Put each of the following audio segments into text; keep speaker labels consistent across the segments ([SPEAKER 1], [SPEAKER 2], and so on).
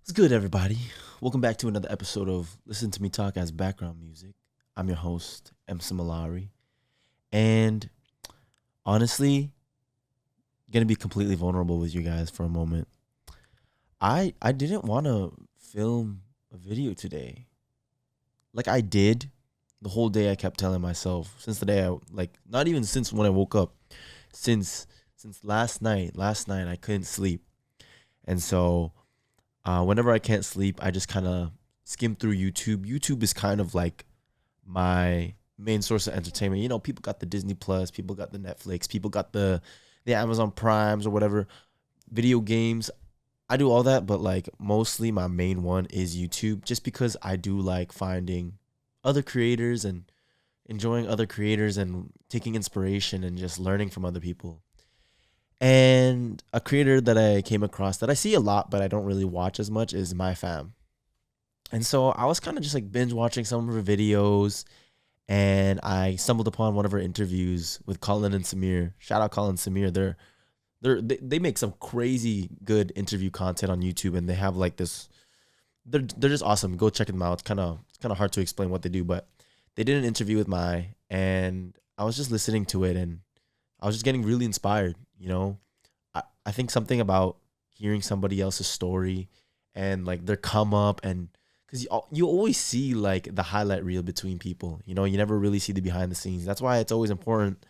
[SPEAKER 1] What's good, everybody? Welcome back to another episode of Listen to Me Talk as background music. I'm your host, Emson Mallari. And honestly, gonna be completely vulnerable with you guys for a moment. I didn't want to film a video today. Like I did the whole day. I kept telling myself since the day not even since when I woke up, since last night. Last night I couldn't sleep, and so whenever I can't sleep, I just kind of skim through YouTube. YouTube is kind of like my main source of entertainment. You know, people got the Disney Plus, people got the Netflix, people got the Amazon Primes or whatever. Video games, I do all that, but like mostly my main one is YouTube, just because I do like finding other creators and enjoying other creators and taking inspiration and just learning from other people. And a creator that I came across that I see a lot, but I don't really watch as much is My Fam. And so I was kind of just like binge watching some of her videos, and I stumbled upon one of her interviews with Colin and Samir. Shout out Colin and Samir. They make some crazy good interview content on YouTube, and they have like this. They're just awesome. Go check them out. It's kind of hard to explain what they do, but they did an interview with Mai, and I was just listening to it, and I was just getting really inspired. I think something about hearing somebody else's story and like their come up, and because you always see like the highlight reel between people. You never really see the behind the scenes. That's why it's always important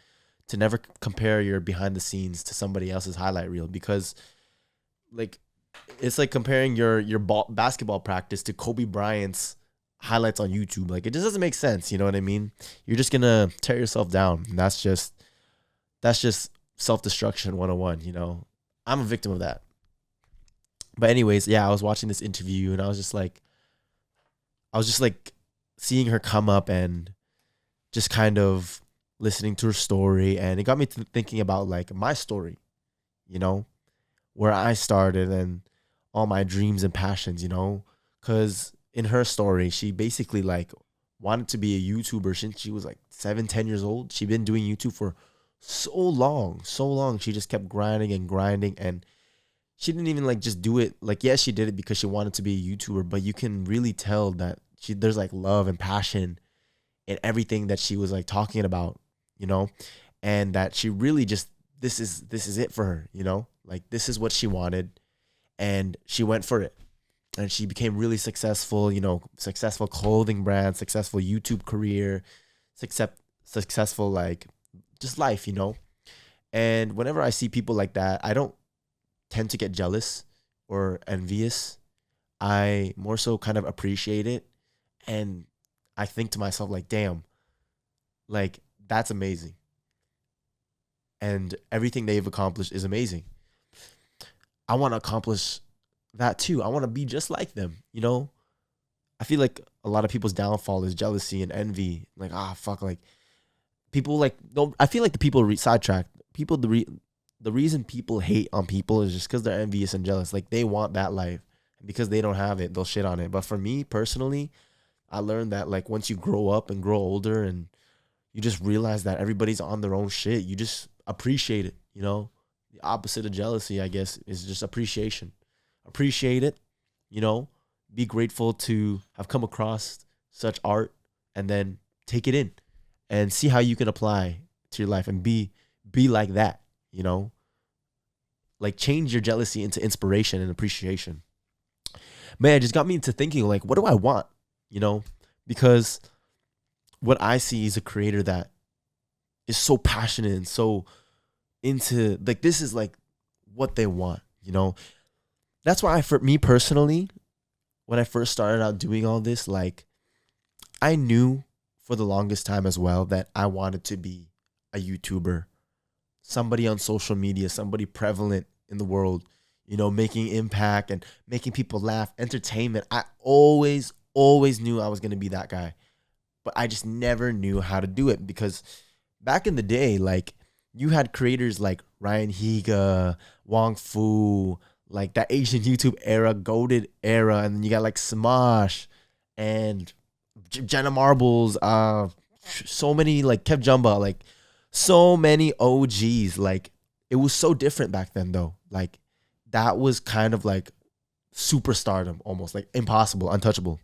[SPEAKER 1] to never compare your behind the scenes to somebody else's highlight reel, because like it's like comparing your basketball practice to Kobe Bryant's highlights on YouTube. Like it just doesn't make sense. You know what I mean? You're just gonna tear yourself down. And that's just self-destruction 101. I'm a victim of that. But anyways, yeah, I was watching this interview, and I was just like seeing her come up and just kind of listening to her story, and it got me thinking about like my story, you know where I started and all my dreams and passions. Because in her story, she basically like wanted to be a YouTuber since she was like 7, 10 years old. She'd been doing YouTube for so long, so long. She just kept grinding and grinding, and she didn't even like just do it. Like, yes, she did it because she wanted to be a YouTuber, but you can really tell that there's like love and passion in everything that she was like talking about, you know, and that she really just this is it for her, like this is what she wanted, and she went for it, and she became really successful, successful clothing brand, successful YouTube career, successful like just life. And whenever I see people like that, I don't tend to get jealous or envious. I more so kind of appreciate it, and I think to myself like, damn, like that's amazing, and everything they've accomplished is amazing. I want to accomplish that too. I want to be just like them. I feel like a lot of people's downfall is jealousy and envy. Like, fuck, like people like don't. I feel like the people sidetrack people. The reason people hate on people is just because they're envious and jealous. Like they want that life, and because they don't have it, they'll shit on it. But for me personally, I learned that like once you grow up and grow older, and you just realize that everybody's on their own shit, you just appreciate it. The opposite of jealousy, I guess, is just appreciation. Appreciate it, you know, be grateful to have come across such art, and then take it in and see how you can apply to your life and be like that. Like change your jealousy into inspiration and appreciation. Man, it just got me into thinking like, what do I want? You know, because what I see is a creator that is so passionate and so into like this is like what they want. That's why for me personally, when I first started out doing all this, like I knew for the longest time as well that I wanted to be a YouTuber, somebody on social media, somebody prevalent in the world, making impact and making people laugh, entertainment. I always knew I was going to be that guy, but I just never knew how to do it, because back in the day, like you had creators like Ryan Higa, Wong Fu, like that Asian YouTube era, goaded era, and then you got like Smosh and Jenna Marbles, so many like Kev Jumba, like so many OGs. Like it was so different back then though. Like that was kind of like superstardom, almost like impossible, untouchable.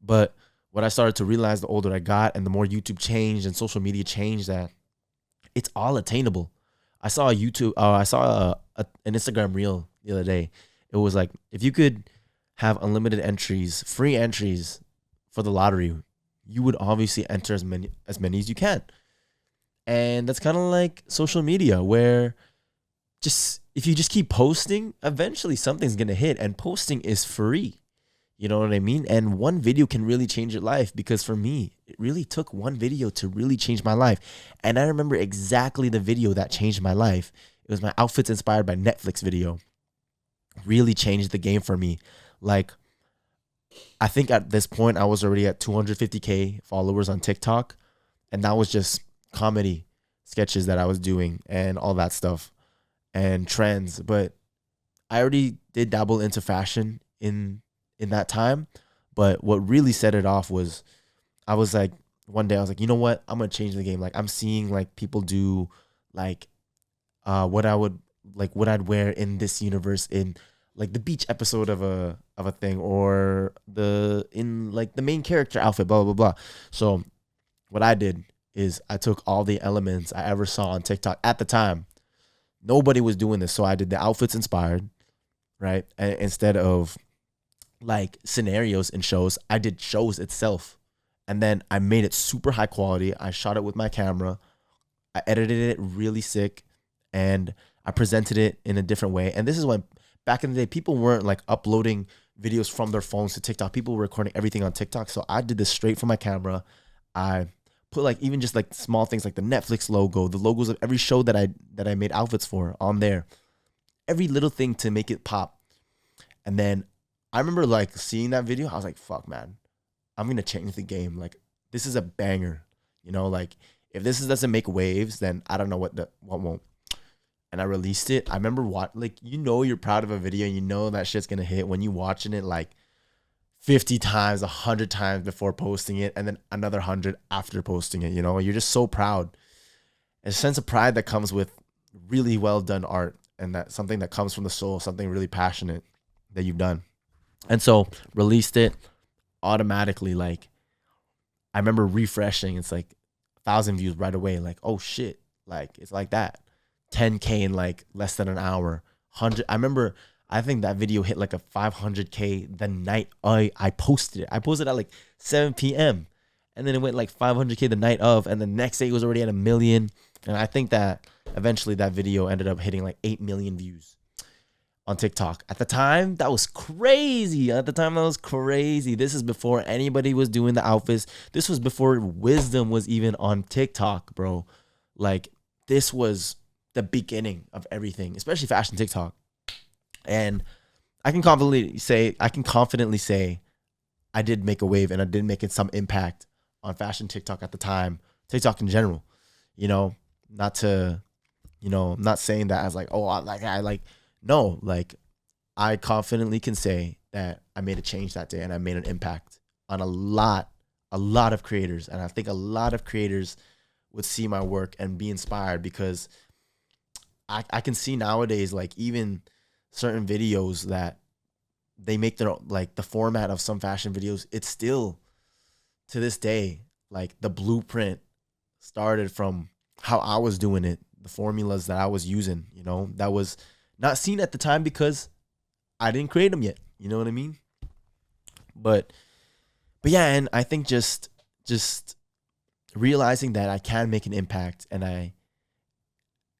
[SPEAKER 1] But what I started to realize the older I got and the more YouTube changed and social media changed, that it's all attainable. I saw an Instagram reel the other day. It was like, if you could have unlimited entries, free entries for the lottery, you would obviously enter as many as you can. And that's kind of like social media, where just if you just keep posting, eventually something's gonna hit. And posting is free. You know what I mean? And one video can really change your life, because for me, it really took one video to really change my life. And I remember exactly the video that changed my life. It was my outfits inspired by Netflix video. Really changed the game for me. Like, I think at this point I was already at 250K followers on TikTok, and that was just comedy sketches that I was doing and all that stuff and trends. But I already did dabble into fashion in that time. But what really set it off was, I was like, one day I was like, you know what? I'm gonna change the game. Like, I'm seeing like people do like what I would like what I'd wear in this universe, in like the beach episode of a thing, or the in like the main character outfit, blah blah blah. So what I did is I took all the elements I ever saw on TikTok at the time. Nobody was doing this, so I did the outfits inspired, right? And instead of like scenarios in shows, I did shows itself. And then I made it super high quality. I shot it with my camera. I edited it really sick, and I presented it in a different way. And this is when, back in the day, people weren't like uploading videos from their phones to TikTok. People were recording everything on TikTok. So I did this straight from my camera. I put like even just like small things like the Netflix logo, the logos of every show that I made outfits for on there. Every little thing to make it pop. And then I remember like seeing that video. I was like, fuck, man, I'm going to change the game. Like, this is a banger. You know, like, if this doesn't make waves, then I don't know what won't. And I released it. I remember you're proud of a video, and you know that shit's going to hit when you watching it like 50 times, 100 times before posting it, and then another 100 after posting it. You know, you're just so proud. A sense of pride that comes with really well done art, and that something that comes from the soul, something really passionate that you've done. And so released it automatically. Like, I remember refreshing. It's like 1,000 views right away. Like, oh shit. Like, it's like that. 10K in like less than an hour. 100. I think that video hit like a 500K the night I posted it. I posted at like 7 p.m. And then it went like 500K the night of. And the next day it was already at 1 million. And I think that eventually that video ended up hitting like 8 million views on TikTok. At the time, that was crazy. This is before anybody was doing the outfits. This was before Wisdom was even on TikTok, bro. Like, this was the beginning of everything, especially fashion TikTok. And I can confidently say I did make a wave, and I did make some impact on fashion TikTok at the time. TikTok in general, not saying that as like, no, like, I confidently can say that I made a change that day, and I made an impact on a lot of creators. And I think a lot of creators would see my work and be inspired, because I can see nowadays, like, even certain videos that they make their, like, the format of some fashion videos, it's still to this day, like, the blueprint started from how I was doing it, the formulas that I was using, that was not seen at the time because I didn't create them yet. You know what I mean? But yeah, and I think just realizing that I can make an impact, and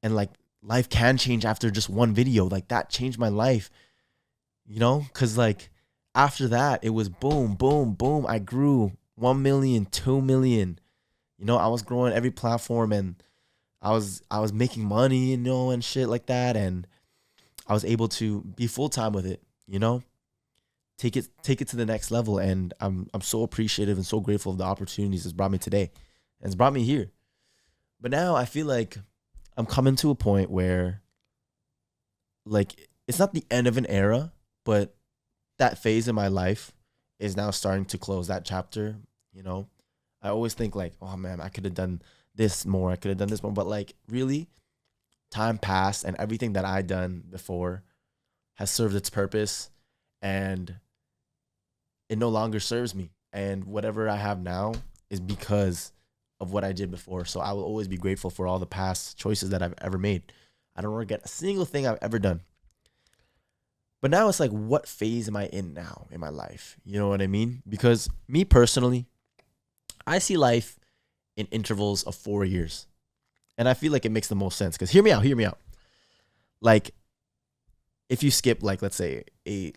[SPEAKER 1] like, life can change after just one video. Like, that changed my life, because like after that it was boom, boom, boom. I grew 1 million, 2 million. I was growing every platform, and I was making money, and shit like that, and I was able to be full time with it, take it to the next level. And I'm so appreciative and so grateful of the opportunities it's brought me today, and it's brought me here. But now I feel like I'm coming to a point where, like, it's not the end of an era, but that phase in my life is now starting to close that chapter. I always think like, oh man, I could have done this more. I could have done this more. But like, really, time passed, and everything that I done before has served its purpose, and it no longer serves me. And whatever I have now is because of what I did before. So I will always be grateful for all the past choices that I've ever made. I don't regret a single thing I've ever done. But now it's like, what phase am I in now in my life? You know what I mean? Because me personally, I see life in intervals of 4 years. And I feel like it makes the most sense. Because hear me out. Like, if you skip, like, let's say 8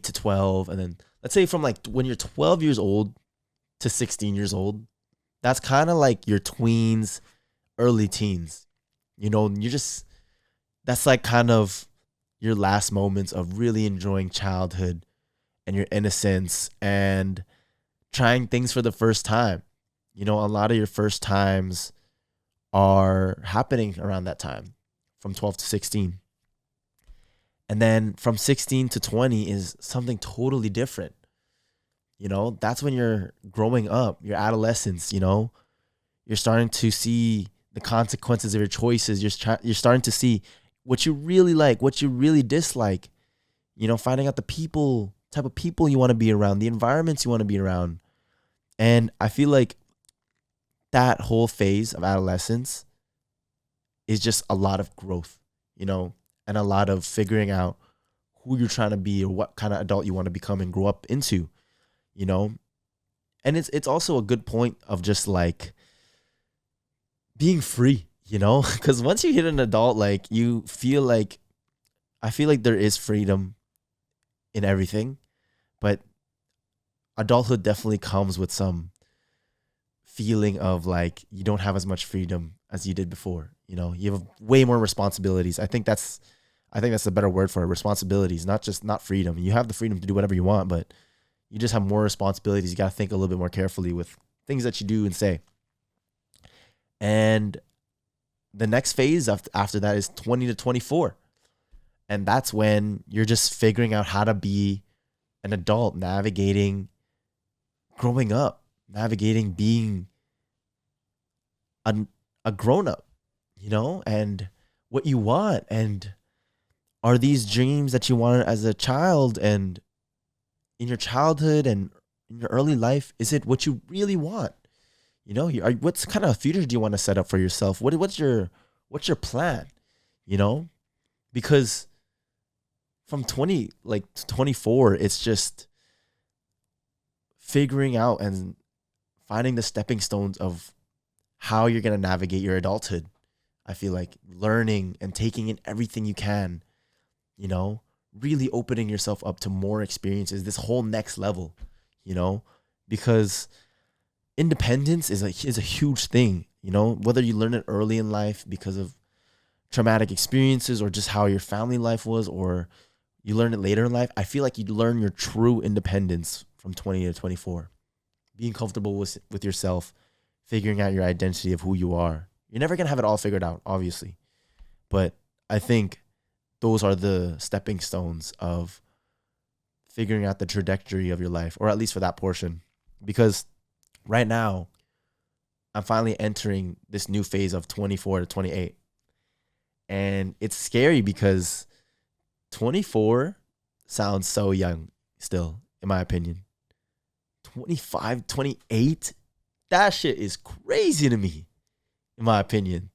[SPEAKER 1] to 12, and then let's say from like when you're 12 years old to 16 years old, that's kind of like your tweens, early teens. You know, that's like kind of your last moments of really enjoying childhood and your innocence and trying things for the first time. You know, a lot of your first times are happening around that time, from 12 to 16. And then from 16 to 20 is something totally different. You know, that's when you're growing up, your adolescence, you know, you're starting to see the consequences of your choices. You're starting to see what you really like, what you really dislike, you know, finding out type of people you want to be around, the environments you want to be around. And I feel like that whole phase of adolescence is just a lot of growth, you know, and a lot of figuring out who you're trying to be or what kind of adult you want to become and grow up into, you know. And it's also a good point of just like being free, you know, because once you hit an adult, like you feel like, I feel like there is freedom in everything, but adulthood definitely comes with some feeling of like you don't have as much freedom as you did before. You know, you have way more responsibilities. I think that's a better word for it. Responsibilities, not freedom. You have the freedom to do whatever you want, but you just have more responsibilities. You got to think a little bit more carefully with things that you do and say. And the next phase after that is 20 to 24. And that's when you're just figuring out how to be an adult, navigating growing up, navigating being a grown up, you know, and what you want. And are these dreams that you wanted as a child and in your childhood and in your early life, is it what you really want? You know, what's kind of future do you want to set up for yourself? What's your plan? You know, because from 20 like to 24, it's just figuring out and finding the stepping stones of how you're gonna navigate your adulthood. I feel like learning and taking in everything you can, you know, really opening yourself up to more experiences, this whole next level, you know, because independence is a huge thing, you know, whether you learn it early in life because of traumatic experiences or just how your family life was, or you learn it later in life. I feel like you learn your true independence from 20 to 24, being comfortable with yourself, figuring out your identity of who you are. You're never going to have it all figured out, obviously, but I think those are the stepping stones of figuring out the trajectory of your life, or at least for that portion. Because right now, I'm finally entering this new phase of 24 to 28. And it's scary because 24 sounds so young still, in my opinion. 25, 28, that shit is crazy to me, in my opinion.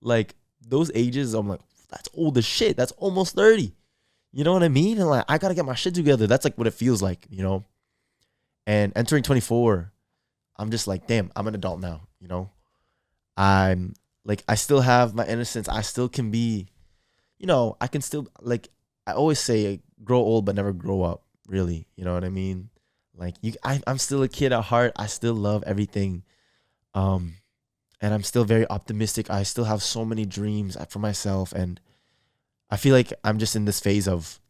[SPEAKER 1] Like, those ages, I'm like, that's old as shit. That's almost 30. You know what I mean? And like, I gotta get my shit together. That's like what it feels like, you know? And entering 24, I'm just like, damn, I'm an adult now, you know? I'm like, I still have my innocence. I still can be, you know, I can still, like, I always say, grow old, but never grow up, really. You know what I mean? Like, I'm still a kid at heart. I still love everything. And I'm still very optimistic. I still have so many dreams for myself. And I feel like I'm just in this phase of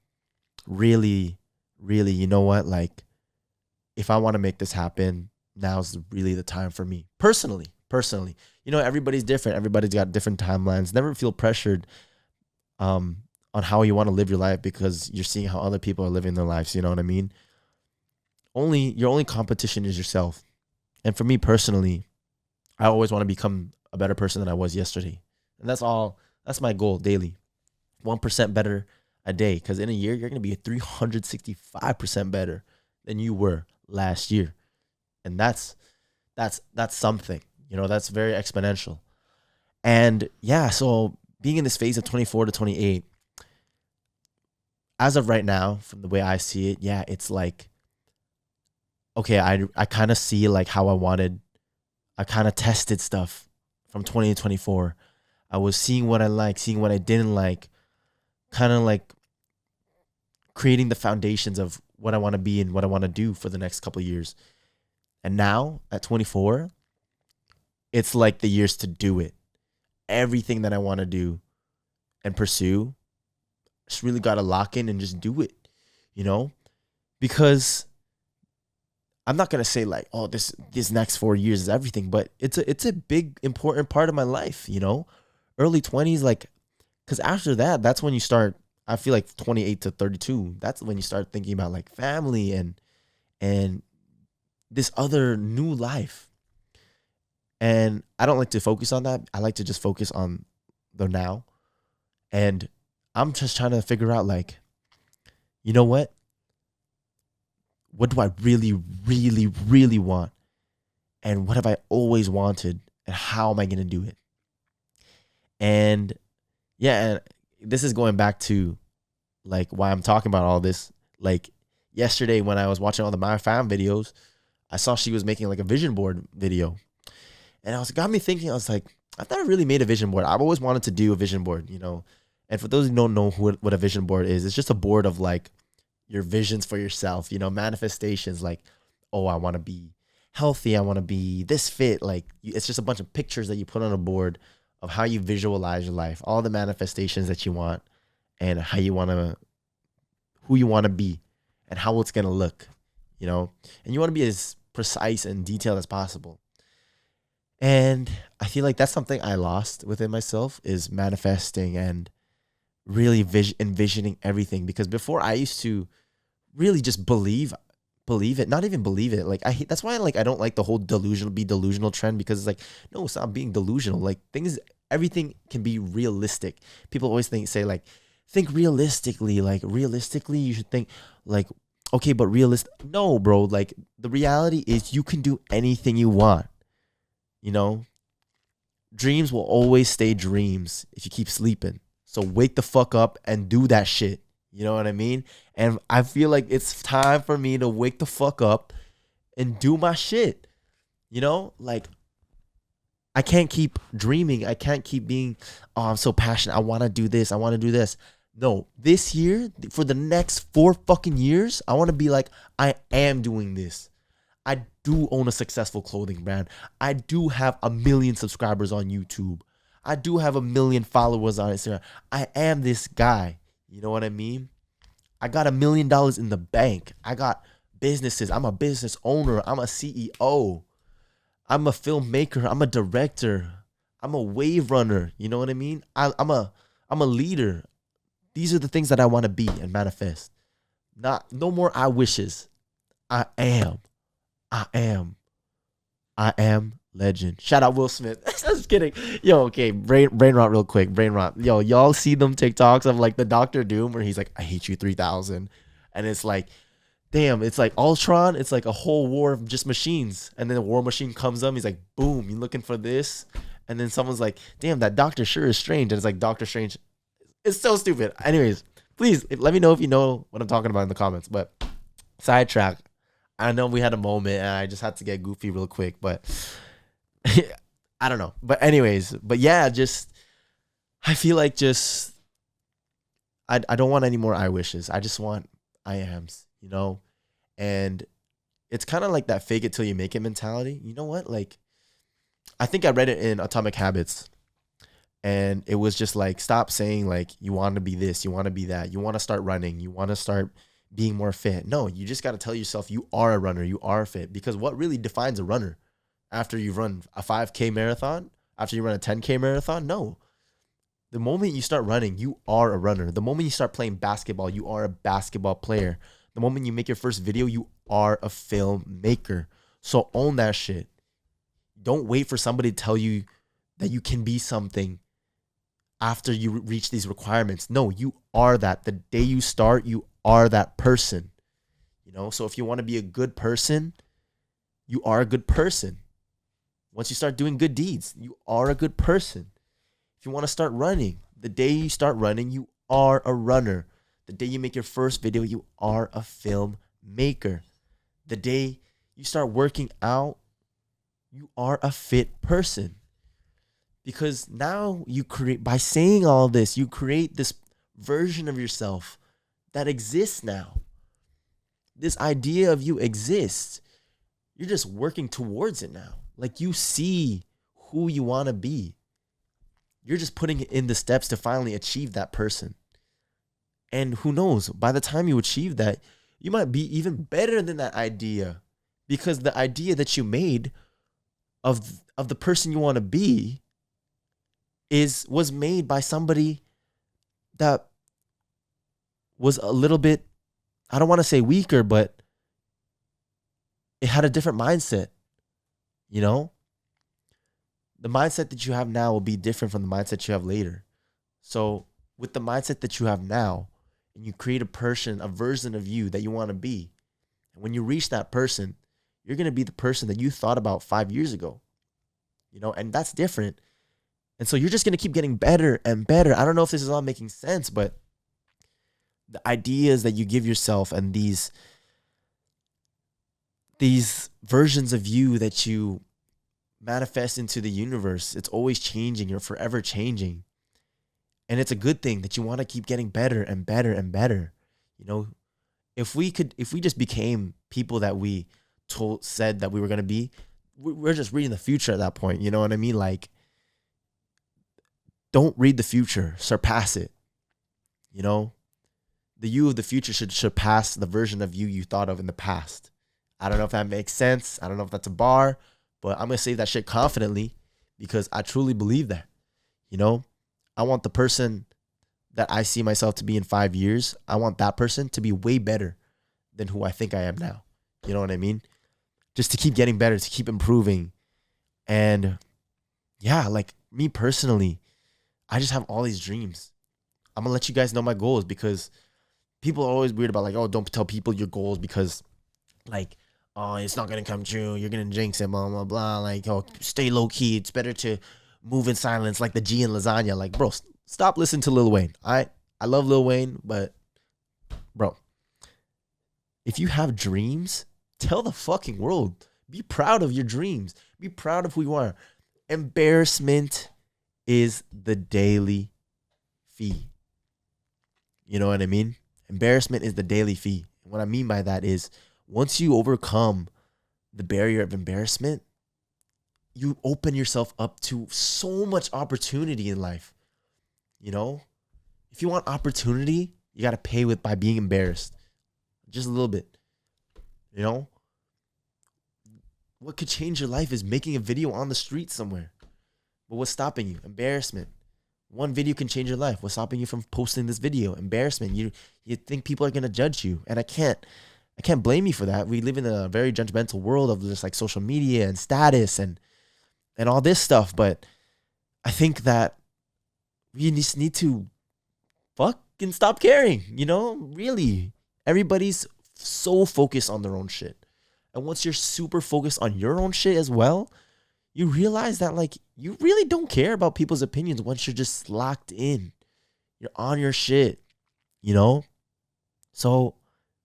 [SPEAKER 1] really, really, you know what? Like, if I want to make this happen, now's really the time for me. Personally. You know, everybody's different. Everybody's got different timelines. Never feel pressured on how you want to live your life because you're seeing how other people are living their lives. You know what I mean? Your only competition is yourself. And for me personally, I always want to become a better person than I was yesterday. And that's all. That's my goal daily. 1% better a day. Because in a year, you're going to be 365% better than you were last year. And that's something, that's very exponential. And yeah, so being in this phase of 24 to 28, as of right now, from the way I see it, yeah, it's like, okay, I kind of see like how I kind of tested stuff from 20 to 24. I was seeing what I liked, seeing what I didn't like, kind of like creating the foundations of what I want to be and what I want to do for the next couple of years. And now at 24, it's like the years to do it. Everything that I want to do and pursue, just really got to lock in and just do it, you know? Because I'm not gonna say like, oh, this next 4 years is everything, but it's a big important part of my life, Early 20s, like, because after that, that's when you start. I feel like 28 to 32. That's when you start thinking about like family and this other new life. And I don't like to focus on that. I like to just focus on the now. And I'm just trying to figure out like, you know what do I really, really, really want? And what have I always wanted? And how am I going to do it? And yeah, and this is going back to like why I'm talking about all this. Like yesterday when I was watching all the My Fam videos, I saw she was making like a vision board video. And got me thinking, I was like, I've never really made a vision board. I've always wanted to do a vision board, And for those who don't know what a vision board is, it's just a board of like your visions for yourself, manifestations like, oh, I want to be healthy. I want to be this fit. Like it's just a bunch of pictures that you put on a board of how you visualize your life, all the manifestations that you want and who you want to be and how it's going to look, and you want to be as precise and detailed as possible. And I feel like that's something I lost within myself is manifesting and really envisioning everything. Because before I used to really just believe it, not even believe it. Like that's why I don't like the whole delusional trend, because it's like, no, it's not being delusional. Like everything can be realistic. People always say like, think realistically, like realistically you should think like, okay, but no, bro, like the reality is you can do anything you want. Dreams will always stay dreams if you keep sleeping. So wake the fuck up and do that shit. You know what I mean? And I feel like it's time for me to wake the fuck up and do my shit. Like I can't keep dreaming. I can't keep being, oh, I'm so passionate. I want to do this. I want to do this. No, this year, for the next 4 fucking years, I want to be like, I am doing this. I do own a successful clothing brand. I do have 1 million subscribers on YouTube. I do have 1 million followers on Instagram. I am this guy. You know what I mean? I got $1 million in the bank. I got businesses. I'm a business owner. I'm a CEO. I'm a filmmaker. I'm a director. I'm a wave runner. You know what I mean? I'm a leader. These are the things that I want to be and manifest. No more I wishes. I am legend. Shout out Will Smith. Just kidding. Yo, okay, brain rot real quick. Brain rot. Yo, y'all see them TikToks of like the Doctor Doom where he's like, I hate you 3000. And it's like, damn, it's like Ultron. It's like a whole war of just machines. And then the war machine comes up. He's like, boom, you looking for this? And then someone's like, damn, that doctor sure is strange. And it's like Doctor Strange. It's so stupid. Anyways, please let me know if you know what I'm talking about in the comments. But sidetrack. I know we had a moment and I just had to get goofy real quick, but I don't know. But anyways, yeah, I feel like I don't want any more I wishes. I just want I ams, And it's kind of like that fake it till you make it mentality. You know what? Like, I think I read it in Atomic Habits. And it was just like, stop saying like, you want to be this, you want to be that, you want to start running, you want to start being more fit. No, you just got to tell yourself you are a runner, you are fit. Because what really defines a runner after you've run a 5K marathon, after you run a 10K marathon? No. The moment you start running, you are a runner. The moment you start playing basketball, you are a basketball player. The moment you make your first video, you are a filmmaker. So own that shit. Don't wait for somebody to tell you that you can be something after you reach these requirements. No, you are that. The day you start, you are that person. So if you want to be a good person, you are a good person. Once you start doing good deeds, you are a good person. If you want to start running, the day you start running, you are a runner. The day you make your first video, you are a film maker. The day you start working out, you are a fit person. Because now by saying all this, you create this version of yourself that exists now. This idea of you exists. You're just working towards it now. Like, you see who you want to be. You're just putting in the steps to finally achieve that person. And who knows, by the time you achieve that, you might be even better than that idea. Because the idea that you made of the person you want to be was made by somebody that was a little bit, I don't want to say weaker, but it had a different mindset. The mindset that you have now will be different from the mindset you have later. So with the mindset that you have now, and you create a version of you that you want to be, and when you reach that person, you're going to be the person that you thought about 5 years ago, and that's different. And so you're just going to keep getting better and better. I don't know if this is all making sense, but the ideas that you give yourself and these versions of you that you manifest into the universe, it's always changing. You're forever changing. And it's a good thing that you want to keep getting better and better and better. If we just became people that we said that we were going to be, we're just reading the future at that point. You know what I mean? Like, don't read the future, surpass it. The you of the future should surpass the version of you thought of in the past. I don't know if that makes sense. I don't know if that's a bar, but I'm going to say that shit confidently because I truly believe that. I want the person that I see myself to be in 5 years, I want that person to be way better than who I think I am now. You know what I mean? Just to keep getting better, to keep improving. And yeah, like me personally, I just have all these dreams. I'm going to let you guys know my goals because people are always weird about like, oh, don't tell people your goals because like, oh, it's not going to come true. You're going to jinx it, blah, blah, blah. Like, oh, stay low key. It's better to move in silence like the G in lasagna. Like, bro, stop listening to Lil Wayne. I love Lil Wayne, but bro, if you have dreams, tell the fucking world. Be proud of your dreams. Be proud of who you are. Embarrassment is the daily fee. You know what I mean? Embarrassment is the daily fee. What I mean by that is once you overcome the barrier of embarrassment, you open yourself up to so much opportunity in life. If you want opportunity, you got to pay by being embarrassed. Just a little bit. What could change your life is making a video on the street somewhere. But what's stopping you? Embarrassment. One video can change your life. What's stopping you from posting this video? Embarrassment. You think people are going to judge you. And I can't blame you for that. We live in a very judgmental world of just like social media and status and all this stuff. But I think that we just need to fucking stop caring, really. Everybody's so focused on their own shit. And once you're super focused on your own shit as well, you realize that like you really don't care about people's opinions once you're just locked in. You're on your shit, So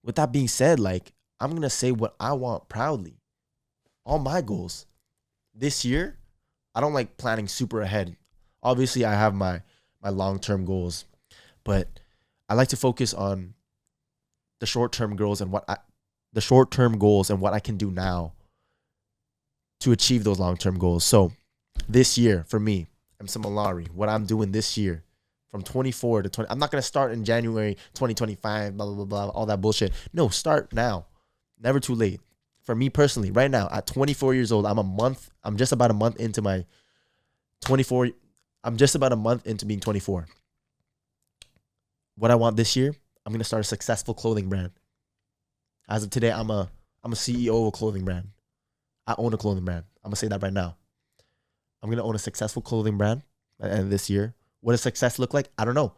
[SPEAKER 1] with that being said, like I'm going to say what I want proudly. All my goals this year, I don't like planning super ahead. Obviously, I have my long-term goals, but I like to focus on the short-term goals and what I can do now to achieve those long-term goals. So this year for me, Emson Mallari, what I'm doing this year from 24 to 20, I'm not going to start in January 2025, blah, blah, blah, blah, all that bullshit. No, start now. Never too late. For me personally, right now, at 24 years old, I'm just about a month into my 24. I'm just about a month into being 24. What I want this year, I'm going to start a successful clothing brand. As of today, I'm a CEO of a clothing brand. I own a clothing brand. I'm going to say that right now. I'm going to own a successful clothing brand at the end of this year What does success look like? I don't know.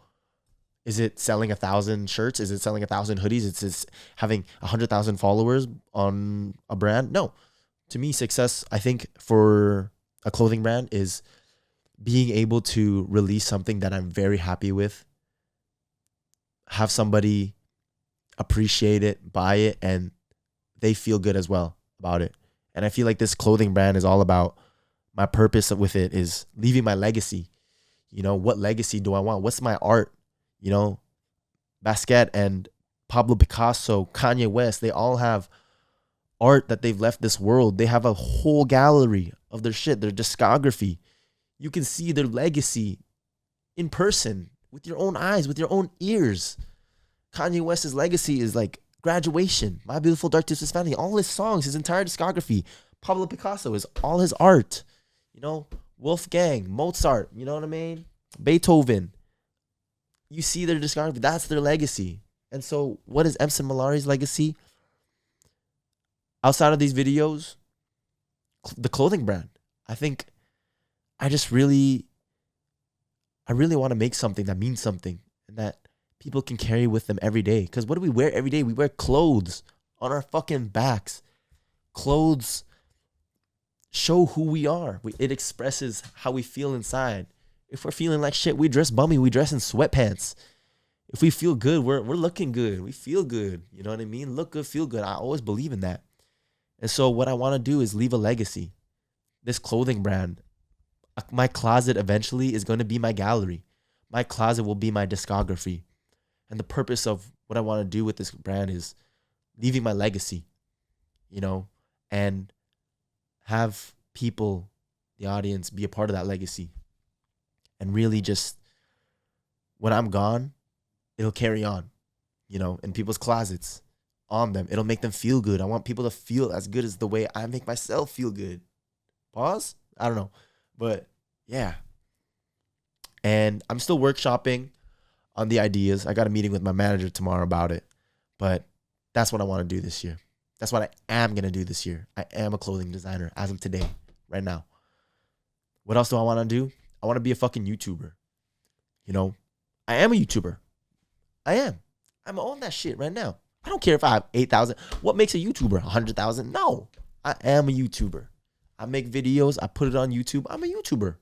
[SPEAKER 1] Is it selling 1,000 shirts? Is it selling 1,000 hoodies? It's having 100,000 followers on a brand? No. To me, success, I think, for a clothing brand is being able to release something that I'm very happy with, have somebody appreciate it, buy it, and they feel good as well about it. And I feel like this clothing brand is all about, my purpose with it is leaving my legacy. You know, what legacy do I want? What's my art? You know, Basquiat and Pablo Picasso, Kanye West, they all have art that they've left this world. They have a whole gallery of their shit, their discography. You can see their legacy in person with your own eyes, with your own ears. Kanye West's legacy is like Graduation, My Beautiful Dark Twisted Fantasy, all his songs, his entire discography. Pablo Picasso is all his art. You know, Wolfgang, Mozart, you know what I mean? Beethoven. You see their discography, that's their legacy. And so what is Emson Mallari's legacy? Outside of these videos, the clothing brand. I think I really want to make something that means something and that people can carry with them every day. Because what do we wear every day? We wear clothes on our fucking backs. Clothes show who we are. It expresses how we feel inside. If we're feeling like shit, we dress bummy. We dress in sweatpants. If we feel good, we're looking good. We feel good. You know what I mean? Look good, feel good. I always believe in that. And so what I want to do is leave a legacy. This clothing brand, my closet eventually is going to be my gallery. My closet will be my discography. And the purpose of what I want to do with this brand is leaving my legacy, you know, and have people, the audience, be a part of that legacy. And really just, when I'm gone, it'll carry on, you know, in people's closets, on them. It'll make them feel good. I want people to feel as good as the way I make myself feel good. Pause? I don't know. But yeah. And I'm still workshopping on the ideas. I got a meeting with my manager tomorrow about it. But that's what I want to do this year. That's what I am going to do this year. I am a clothing designer as of today, right now. What else do I want to do? I want to be a fucking YouTuber. You know, I am a YouTuber. I am. I'm on that shit right now. I don't care if I have 8,000. What makes a YouTuber? 100,000? No. I am a YouTuber. I make videos. I put it on YouTube. I'm a YouTuber.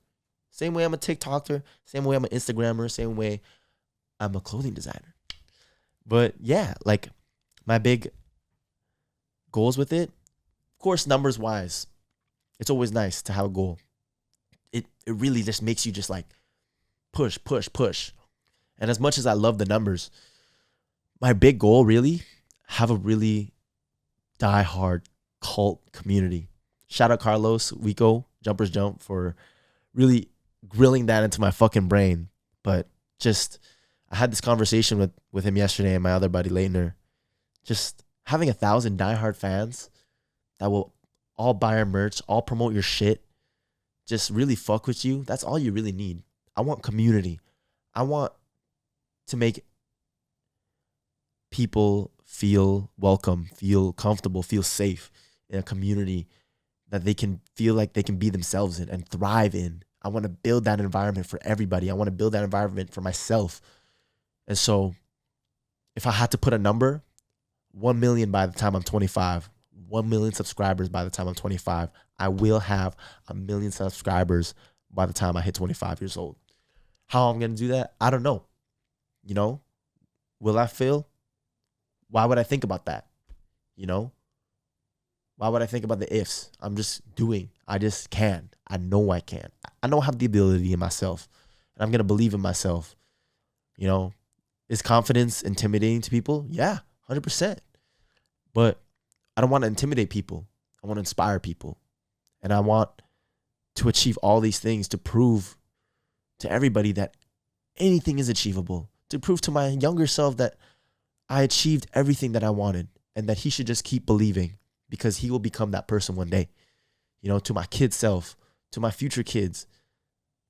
[SPEAKER 1] Same way I'm a TikToker. Same way I'm an Instagrammer. Same way I'm a clothing designer. But yeah, like my big goals with it, of course, numbers wise, it's always nice to have a goal. It really just makes you just like push. And as much as I love the numbers, my big goal really, have a really die-hard cult community. Shout out Carlos Wico, Jumpers Jump, for really grilling that into my fucking brain. But just, I had this conversation with him yesterday and my other buddy Leitner. Just having 1,000 diehard fans that will all buy our merch, all promote your shit, just really fuck with you. That's all you really need. I want community. I want to make people feel welcome, feel comfortable, feel safe in a community that they can feel like they can be themselves in and thrive in. I want to build that environment for everybody. I want to build that environment for myself. And so if I had to put a number, 1 million by the time I'm 25, 1 million subscribers by the time I'm 25, I will have 1 million subscribers by the time I hit 25 years old. How I'm going to do that? I don't know. You know, will I fail? Why would I think about that? You know, why would I think about the ifs? I'm just doing. I just can. I know I can. I know I have the ability in myself, and I'm going to believe in myself. You know, is confidence intimidating to people? Yeah, 100%. But I don't want to intimidate people. I want to inspire people. And I want to achieve all these things to prove to everybody that anything is achievable. To prove to my younger self that I achieved everything that I wanted and that he should just keep believing, because he will become that person one day. You know, to my kid self, to my future kids,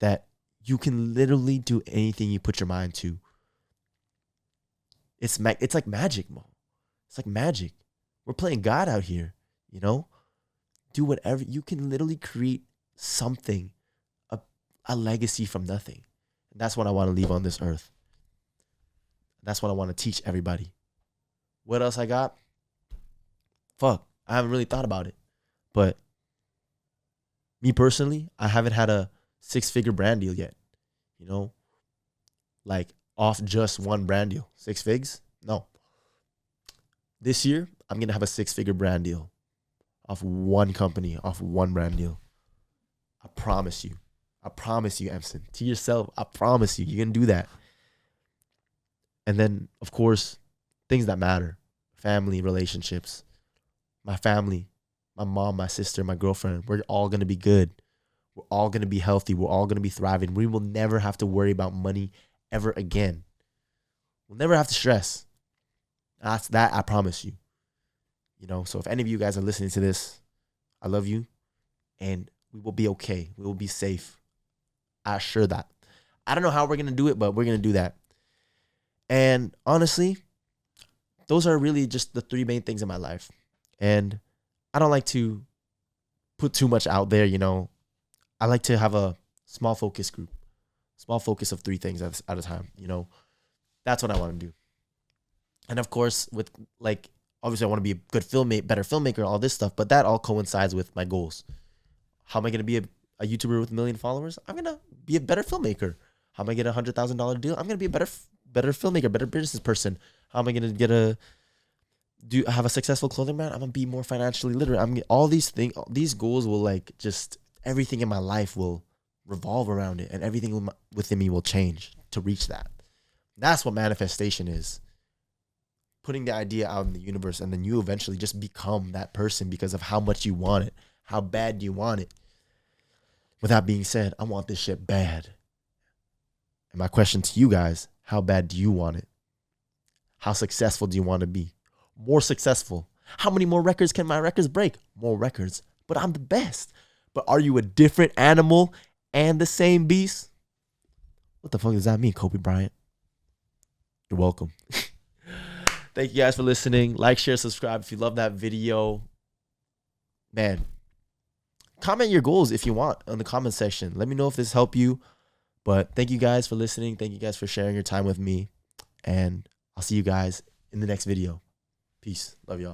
[SPEAKER 1] that you can literally do anything you put your mind to. It's like magic, Mo. It's like magic. We're playing God out here, you know? Do whatever. You can literally create something, a legacy from nothing. That's what I want to leave on this earth. That's what I want to teach everybody. What else I got? Fuck, I haven't really thought about it. But me personally, I haven't had a 6-figure brand deal yet. You know, like off just one brand deal. 6 figs? No. This year, I'm going to have a 6-figure brand deal off one company, off one brand deal. I promise you. I promise you, Emson. To yourself, I promise you. You're going to do that. And then, of course, things that matter. Family, relationships. My family, my mom, my sister, my girlfriend. We're all going to be good. We're all going to be healthy. We're all going to be thriving. We will never have to worry about money ever again. We'll never have to stress. That's that, I promise you. You know, so if any of you guys are listening to this, I love you. And we will be okay. We will be safe. I assure that. I don't know how we're going to do it, but we're going to do that. And honestly, those are really just the 3 main things in my life. And I don't like to put too much out there, you know. I like to have a small focus group. Small focus of 3 things at a time, you know. That's what I want to do. And of course, with like, obviously I want to be a good filmmaker, better filmmaker, all this stuff, but that all coincides with my goals. How am I going to be a YouTuber with 1 million followers? I'm going to be a better filmmaker. How am I going to get a $100,000 deal? I'm going to be a better filmmaker, better business person. How am I going to have a successful clothing brand? I'm going to be more financially literate. All these things, these goals will like just everything in my life will revolve around it, and everything within me will change to reach that. That's what manifestation is. Putting the idea out in the universe, and then you eventually just become that person because of how much you want it, how bad you want it. With that being said, I want this shit bad. And my question to you guys, how bad do you want it? How successful do you want to be? More successful. How many more records can my records break? More records. But I'm the best. But are you a different animal and the same beast? What the fuck does that mean, Kobe Bryant? You're welcome. Thank you guys for listening. Like, share, subscribe if you love that video. Man, comment your goals if you want in the comment section. Let me know if this helped you. But thank you guys for listening. Thank you guys for sharing your time with me. And I'll see you guys in the next video. Peace. Love y'all.